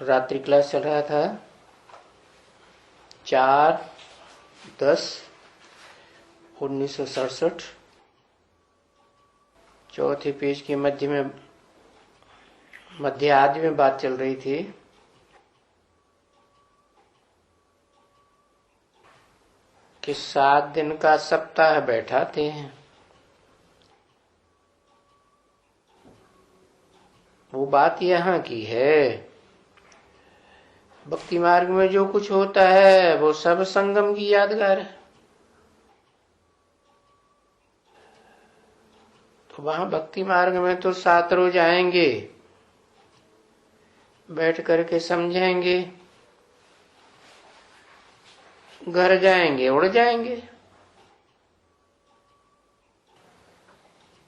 रात्रि क्लास चल रहा था 4/10/1967। चौथे पेज के मध्य आदि में बात चल रही थी कि 7 दिन का सप्ताह बैठाते हैं। वो बात यहाँ की है, भक्ति मार्ग में जो कुछ होता है वो सब संगम की यादगार है। तो वहां भक्ति मार्ग में तो 7 रोज आएंगे, बैठ करके समझेंगे, घर जाएंगे उड़ जाएंगे।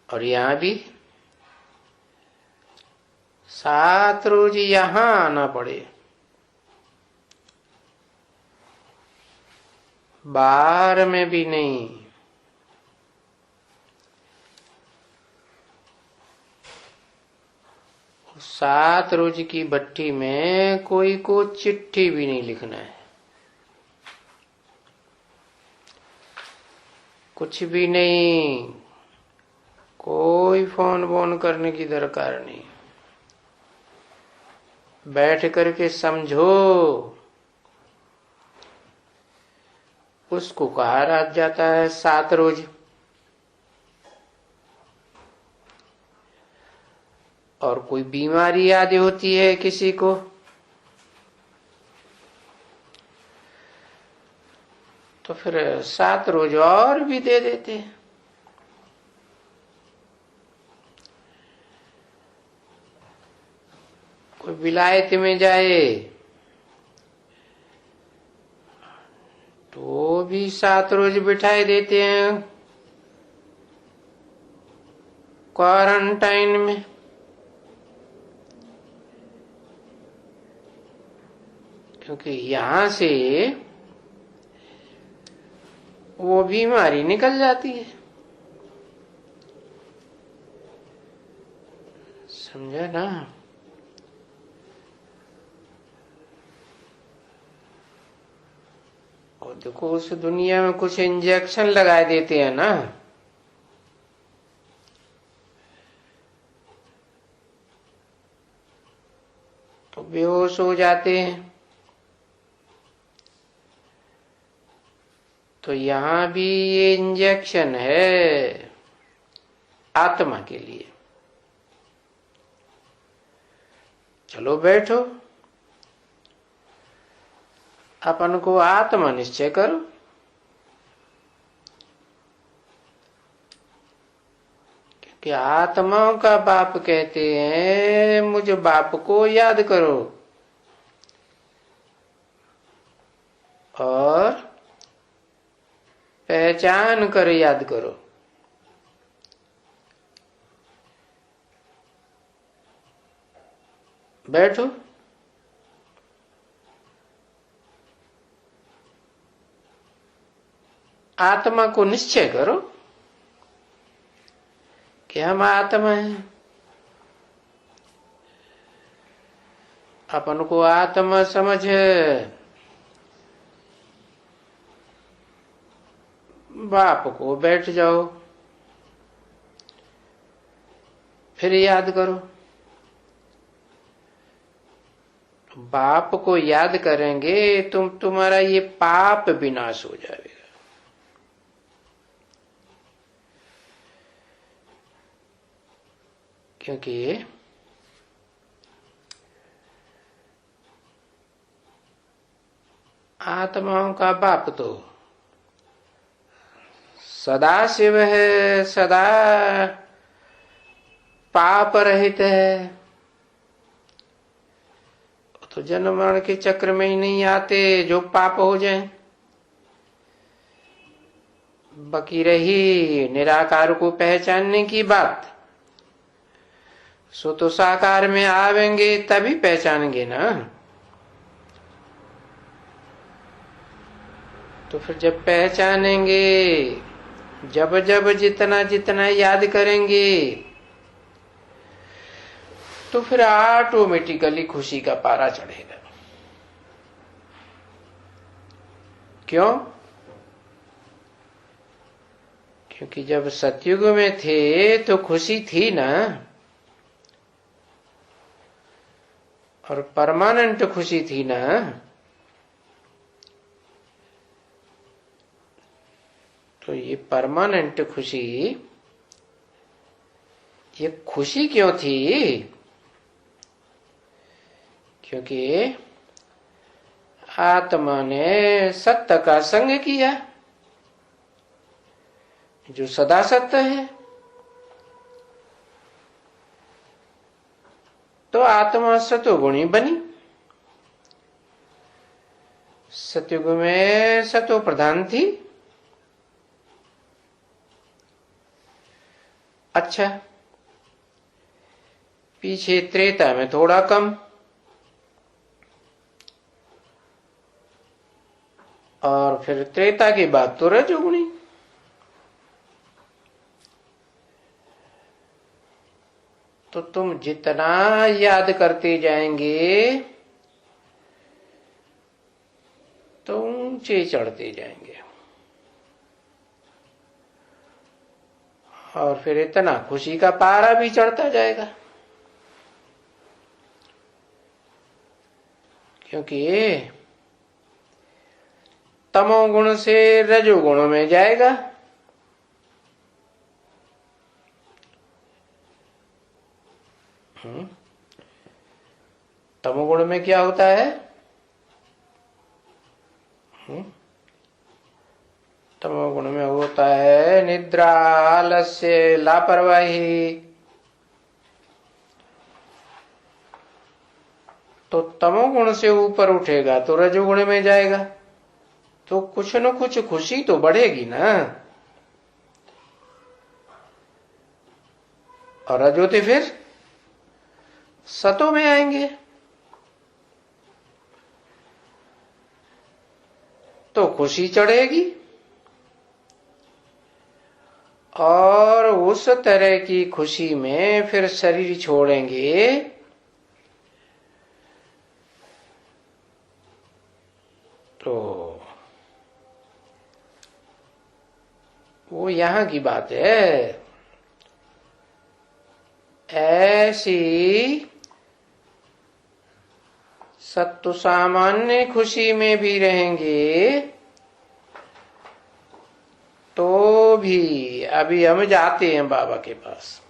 और यहाँ भी 7 रोज यहाँ आना पड़े, बाहर में भी नहीं। सात रोज की भट्टी में कोई को चिट्ठी भी नहीं लिखना है, कुछ भी नहीं, कोई फोन वोन करने की दरकार नहीं। बैठ करके समझो, उसको कहा रात जाता है 7 रोज। और कोई बीमारी आदि होती है किसी को, तो फिर 7 रोज और भी दे देते हैं। कोई विलायत में जाए तो भी 7 रोज बिठाए देते हैं क्वारंटाइन में। क्योंकि यहां से वो बीमारी निकल जाती है, समझा ना। और देखो उस दुनिया में कुछ इंजेक्शन लगा देते हैं ना, तो बेहोश हो जाते हैं। तो यहां भी ये इंजेक्शन है आत्मा के लिए। चलो बैठो, अपन को आत्मा निश्चय करो। क्योंकि आत्माओं का बाप कहते हैं मुझ बाप को याद करो, और पहचान कर याद करो। बैठो, आत्मा को निश्चय करो कि हम आत्मा हैं। अपन को आत्मा समझ, बाप को बैठ जाओ, फिर याद करो। बाप को याद करेंगे तुम्हारा ये पाप विनाश हो जाएगा। क्योंकि आत्माओं का बाप तो सदा शिव है, सदा पाप रहित है। तो जन्म मरण के चक्र में ही नहीं आते जो पाप हो जाए। बाकी रही निराकार को पहचानने की बात, सो तो साकार में आवेंगे तभी पहचानेंगे ना। तो फिर जब पहचानेंगे, जब जितना जितना याद करेंगे, तो फिर ऑटोमेटिकली खुशी का पारा चढ़ेगा। क्यों? क्योंकि जब सतयुग में थे तो खुशी थी ना, और परमानेंट खुशी थी ना। तो ये परमानेंट खुशी, ये खुशी क्यों थी? क्योंकि आत्मा ने सत्य का संग किया, जो सदा सत्य है। तो आत्मा सतोगुणी बनी। सतयुग में सतो प्रधान थी। अच्छा, पीछे त्रेता में थोड़ा कम, और फिर त्रेता की बात तो रजोगुणी। तो तुम जितना याद करते जाएंगे तो ऊंचे चढ़ते जाएंगे, और फिर इतना खुशी का पारा भी चढ़ता जाएगा। क्योंकि तमोगुण से रजोगुण में जाएगा, तमोगुण में क्या होता है? तमोगुण में होता है निद्रा, आलस्य, लापरवाही। तो तमोगुण से ऊपर उठेगा तो रजोगुण में जाएगा, तो कुछ न कुछ खुशी तो बढ़ेगी ना। और रजोते फिर सतों में आएंगे, तो खुशी चढ़ेगी। और उस तरह की खुशी में फिर शरीर छोड़ेंगे तो वो यहां की बात है। ऐसी सत्तु सामान्य खुशी में भी रहेंगे तो भी अभी हम जाते हैं बाबा के पास।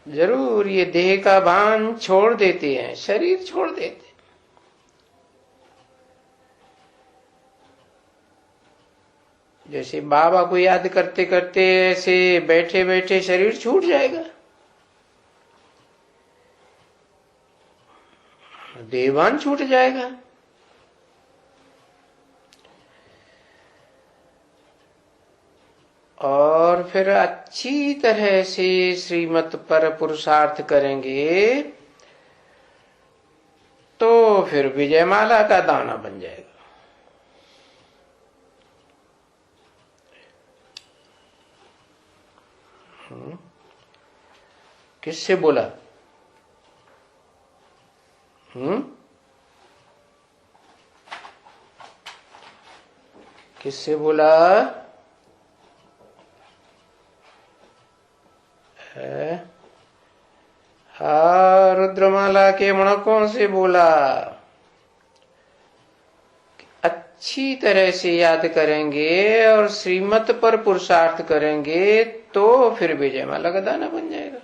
जरूर ये देह का भान छोड़ देते हैं, शरीर छोड़ देते हैं। जैसे बाबा को याद करते करते ऐसे बैठे बैठे शरीर छूट जाएगा, देवान छूट जाएगा। और फिर अच्छी तरह से श्रीमत पर पुरुषार्थ करेंगे तो फिर विजयमाला का दाना बन जाएगा। किससे बोला? किससे बोला? हाँ, रुद्रमाला के मणकों से बोला। अच्छी तरह से याद करेंगे और श्रीमत पर पुरुषार्थ करेंगे तो फिर विजयमाला का दाना बन जाएगा।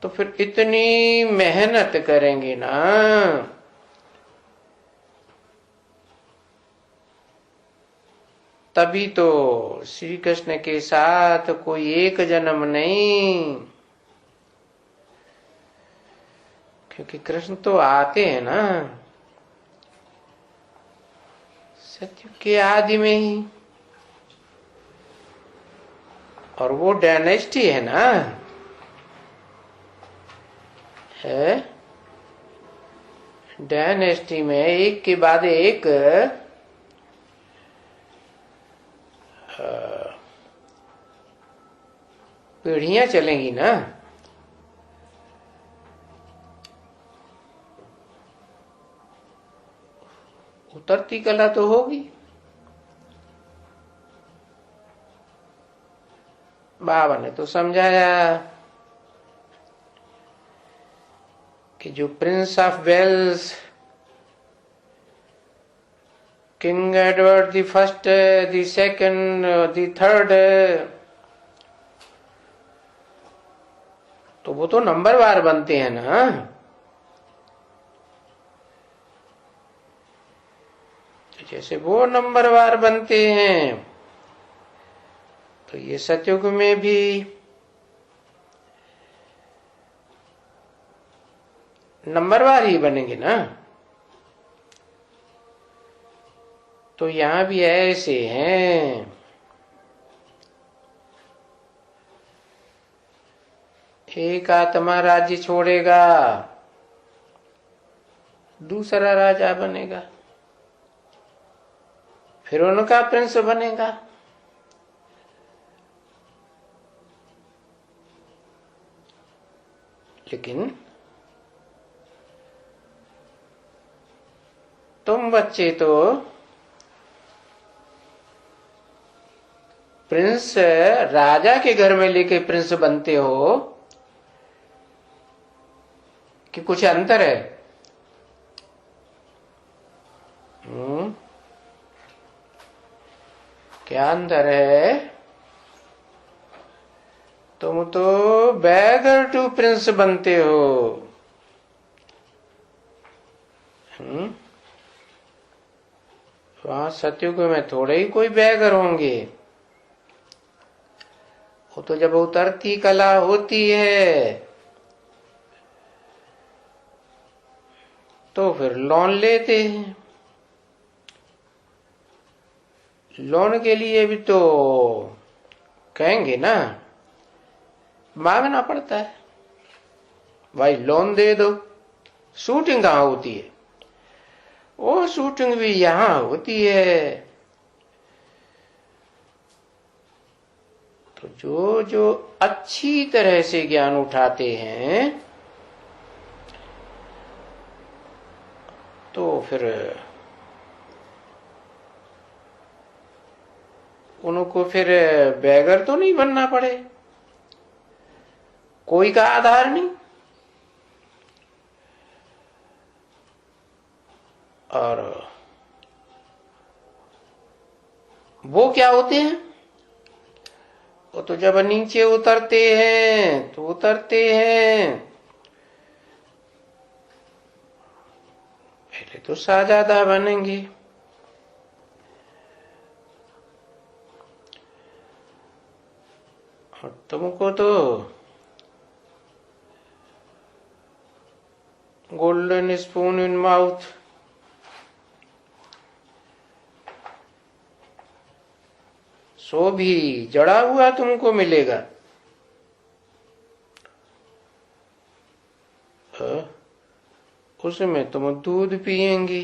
तो फिर इतनी मेहनत करेंगे ना, तभी तो श्री कृष्ण के साथ कोई एक जन्म नहीं, क्योंकि कृष्ण तो आते हैं ना सतयुग के आदि में ही, और वो डायनेस्टी है ना, है डायनेस्टी में एक के बाद एक पीढ़ियां चलेंगी ना। उतरती कला तो होगी। बाबा ने तो समझाया कि जो prince of Wales, king Edward the first, the second, the third, तो वो तो नंबरवार बनते हैं ना। तो जैसे वो नंबरवार बनते हैं तो ये सतयुग में भी नंबरवार ही बनेंगे ना। तो यहां भी ऐसे हैं। एक आत्मा राज्य छोड़ेगा, दूसरा राजा बनेगा, फिर उनका प्रिंस बनेगा। लेकिन तुम बच्चे तो प्रिंस राजा के घर में लेके प्रिंस बनते हो कि कुछ अंतर है? क्या अंतर है? तुम तो बैगर टू प्रिंस बनते हो। वहां सतयुग में थोड़े ही कोई बैगर होंगे। वो तो जब उतरती कला होती है तो फिर लोन लेते हैं। लोन के लिए भी तो कहेंगे ना, मांगना पड़ता है, भाई लोन दे दो। शूटिंग कहाँ होती है? वो शूटिंग भी यहां होती है। तो जो जो अच्छी तरह से ज्ञान उठाते हैं तो फिर उनको फिर बैगर तो नहीं बनना पड़े, कोई का आधार नहीं। और वो क्या होते हैं? वो तो जब नीचे उतरते हैं तो उतरते हैं, पहले तो शाहजादा बनेंगे, और तुमको तो गोल्डन स्पून इन माउथ। सो भी जड़ा हुआ तुमको मिलेगा। उसमें तुम दूध पिएंगी,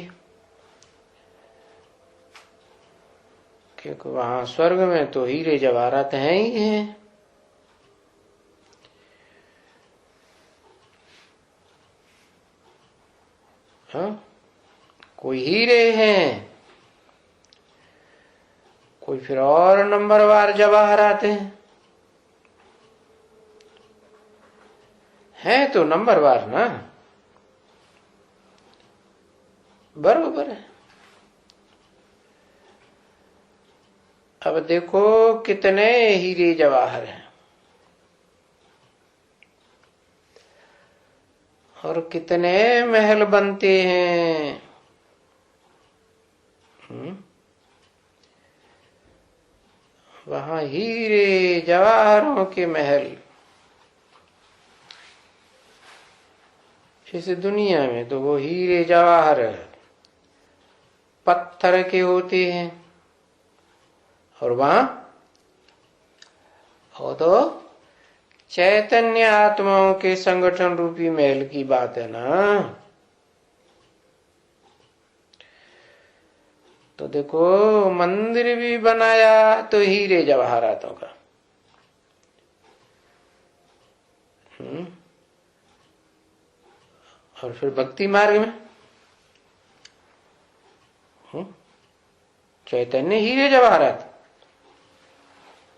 क्योंकि वहां स्वर्ग में तो हीरे जवाहरात हैं ही हैं। कोई हीरे हैं, कोई फिर और नंबरवार जवाहरात हैं तो नंबरवार ना, बरोबर है। अब देखो कितने हीरे जवाहर हैं और कितने महल बनते हैं। वहां हीरे जवाहरों के महल। इस दुनिया में तो वो हीरे जवाहर पत्थर के होते हैं, और वहां वो तो चैतन्य आत्माओं के संगठन रूपी महल की बात है ना। तो देखो मंदिर भी बनाया तो हीरे जवाहरातों का, और फिर भक्ति मार्ग में चैतन्य हीरे जवाहरात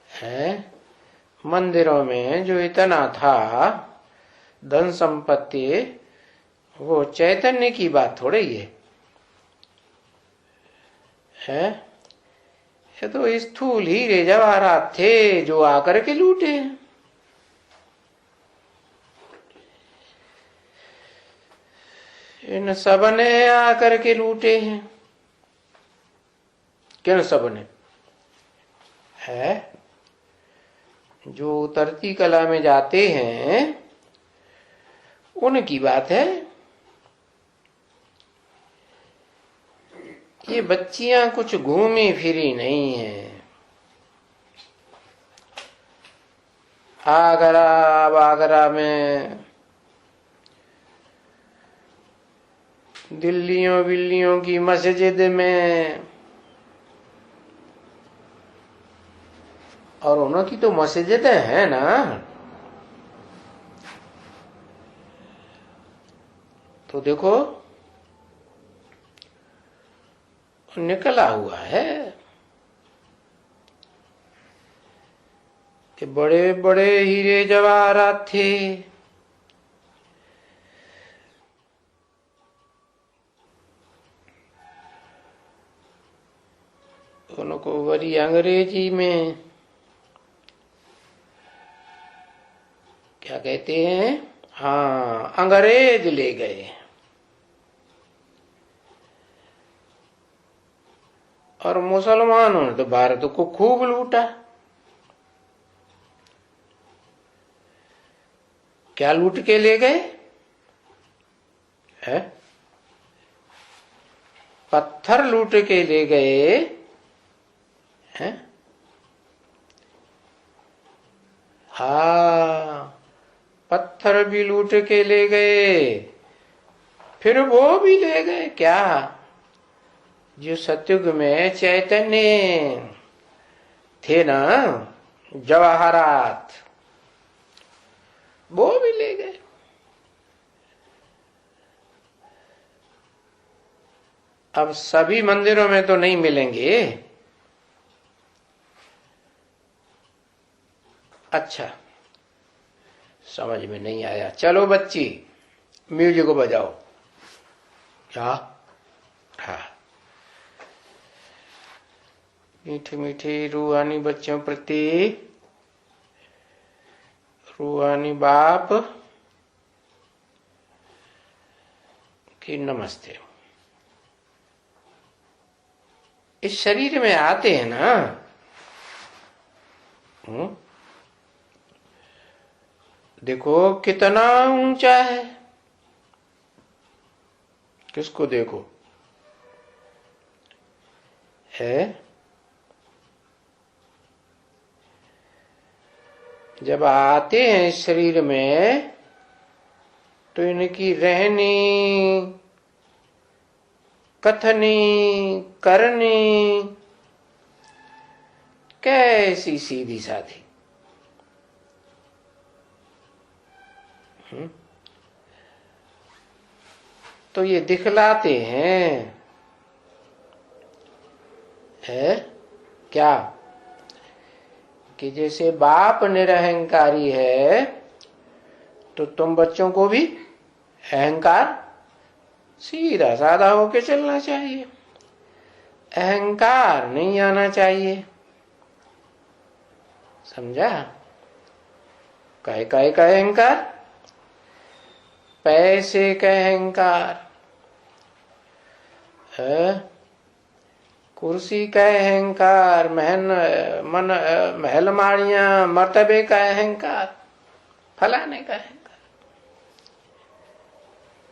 है। मंदिरों में जो इतना था धन संपत्ति, वो चैतन्य की बात थोड़ी है। ये तो स्थूल हीरे जवाहरात थे जो आकर के लूटे। इन सब ने आकर के लूटे हैं। किन सब ने है? जो उतरती कला में जाते हैं उनकी बात है। ये बच्चियां कुछ घूमी फिरी नहीं है। आगरा में दिल्लियों बिल्लियों की मस्जिद में, और उनकी तो मस्जिदें हैं ना, तो देखो निकला हुआ है कि बड़े बड़े हीरे जवाहरात थे। उनको वरी अंग्रेजी में क्या कहते हैं? हाँ, अंग्रेज ले गए और मुसलमानों ने तो भारत को खूब लूटा। क्या लूट के ले गए है? पत्थर लूट के ले गए हैं। हाँ, पत्थर भी लूट के ले गए, फिर वो भी ले गए क्या? जो सतयुग में चैतन्य थे ना जवाहरात, वो भी ले गए। अब सभी मंदिरों में तो नहीं मिलेंगे। अच्छा, समझ में नहीं आया। चलो बच्ची, म्यूजिक को बजाओ। क्या? हाँ, मीठी मीठी रूहानी बच्चों प्रति रूहानी बाप की नमस्ते। इस शरीर में आते हैं ना, देखो कितना ऊंचा है। किसको देखो है? जब आते हैं इस शरीर में तो इनकी रहनी, कथनी, करनी कैसी सीधी साधी। तो ये दिखलाते हैं है क्या कि जैसे बाप निरहंकारी है तो तुम बच्चों को भी अहंकार सीधा साधा होके चलना चाहिए। अहंकार नहीं आना चाहिए। समझा? काय का अहंकार? पैसे का अहंकार है, कुर्सी का अहंकार, महल माड़ियां, मर्तबे का अहंकार, फलाने का अहंकार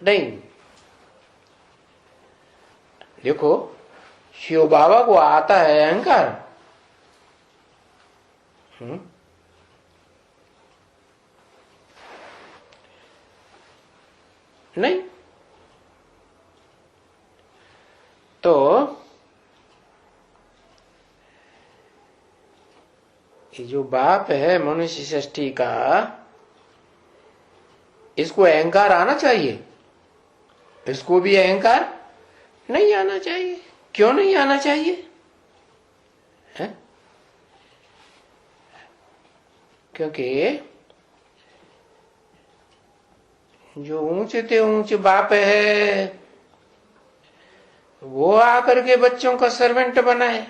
नहीं। देखो शिव बाबा को आता है अहंकार, नहीं। तो ये जो बाप है मनुष्य सृष्टि का, इसको अहंकार आना चाहिए। इसको भी अहंकार नहीं आना चाहिए। क्यों नहीं आना चाहिए है? क्योंकि जो ऊंचे ते ऊंचे बाप है वो आकर के बच्चों का सर्वेंट बनाए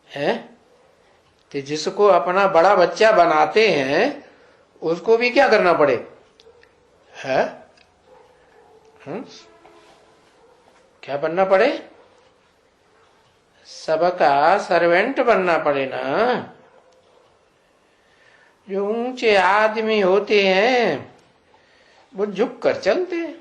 है। तो जिसको अपना बड़ा बच्चा बनाते हैं उसको भी क्या करना पड़े है? क्या बनना पड़े? सबका सर्वेंट बनना पड़े ना। जो ऊंचे आदमी होते हैं वो झुक कर चलते हैं।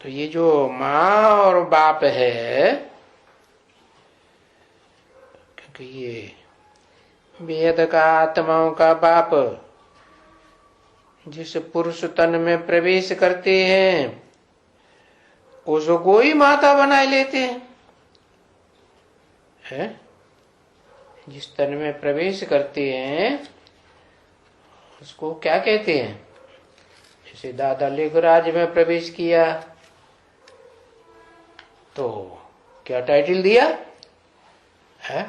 तो ये जो माँ और बाप है, क्योंकि ये वेद का आत्माओं का बाप जिस पुरुष तन में प्रवेश करते हैं उसको ही माता बनाए लेते हैं। जिस तन में प्रवेश करते हैं उसको क्या कहते हैं? जैसे दादा लेखराज में प्रवेश किया तो क्या टाइटल दिया है?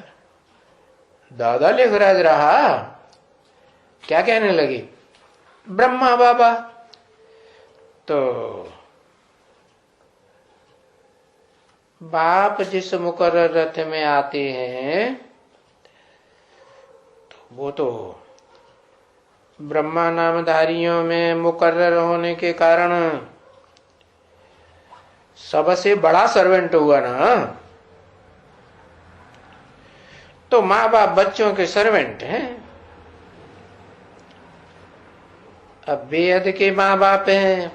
दादा लेखराज रहा। क्या कहने लगे? ब्रह्मा बाबा। तो बाप जिस मुकर्रर रथ में आते हैं तो वो तो ब्रह्मा नामधारियों में मुकर्रर होने के कारण सबसे बड़ा सर्वेंट हुआ ना। तो माँ बाप बच्चों के सर्वेंट हैं। अब बेहद के माँ बाप हैं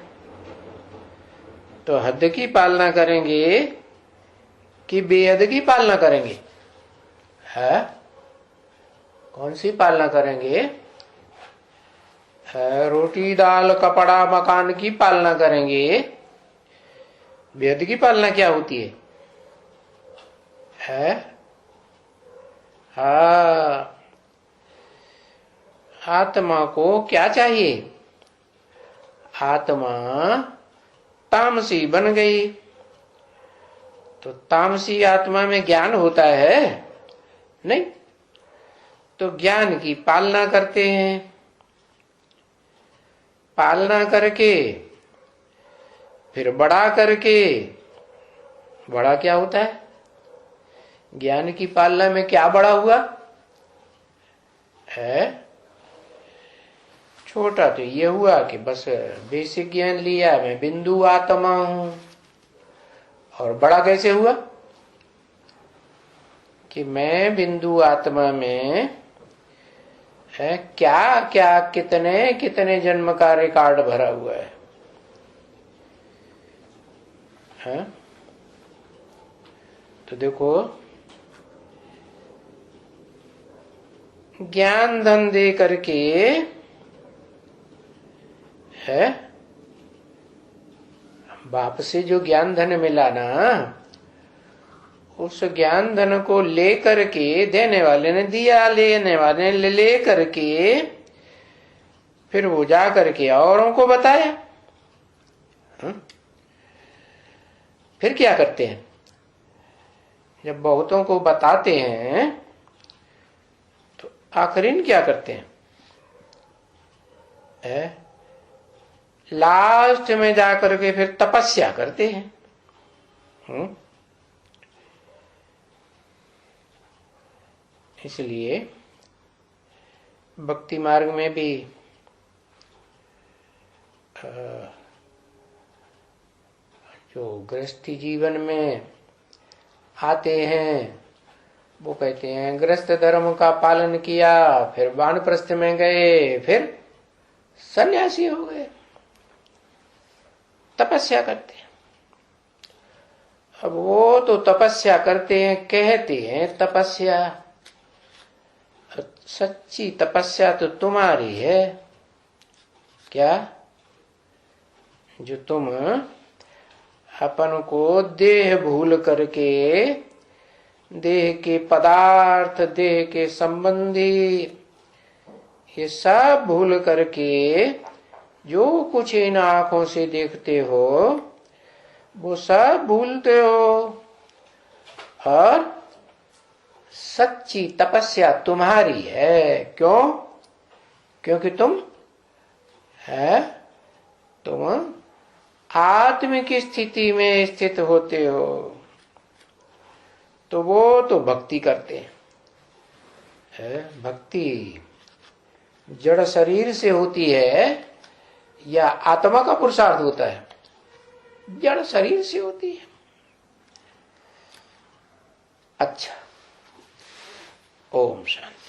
तो हद की पालना करेंगे कि बेहद की पालना करेंगे है? कौन सी पालना करेंगे है? रोटी दाल कपड़ा मकान की पालना करेंगे। बेहद की पालना क्या होती है? हाँ, आत्मा को क्या चाहिए? आत्मा तामसी बन गई तो तामसी आत्मा में ज्ञान होता है नहीं। तो ज्ञान की पालना करते हैं। पालना करके फिर बड़ा करके, बड़ा क्या होता है? ज्ञान की पालना में क्या बड़ा हुआ है? छोटा तो ये हुआ कि बस बेसिक ज्ञान लिया, मैं बिंदु आत्मा हूं। और बड़ा कैसे हुआ कि मैं बिंदु आत्मा में है क्या क्या कितने कितने जन्म का रिकॉर्ड भरा हुआ है? तो देखो, ज्ञान धन दे करके है, बाप से जो ज्ञान धन मिला ना, उस ज्ञान धन को लेकर के देने वाले ने दिया, लेने वाले ने ले करके फिर वो जा करके औरों को बताया। फिर क्या करते हैं? जब बहुतों को बताते हैं तो आखिरीन क्या करते हैं? लास्ट में जाकर के फिर तपस्या करते हैं। इसलिए भक्ति मार्ग में भी जो गृहस्थी जीवन में आते हैं वो कहते हैं गृहस्थ धर्म का पालन किया, फिर वानप्रस्थ में गए, फिर सन्यासी हो गए, तपस्या करते हैं। अब वो तो तपस्या करते हैं, कहते हैं तपस्या, सच्ची तपस्या तो तुम्हारी है क्या? जो तुम अपन को देह भूल करके, देह के पदार्थ, देह के संबंधी ये सब भूल करके जो कुछ इन आंखों से देखते हो वो सब भूलते हो, और सच्ची तपस्या तुम्हारी है। क्यों? क्योंकि तुम आत्म की स्थिति में स्थित होते हो। तो वो तो भक्ति करते हैं। भक्ति जड़ शरीर से होती है या आत्मा का पुरुषार्थ होता है? जड़ शरीर से होती है। अच्छा, ओम शांति।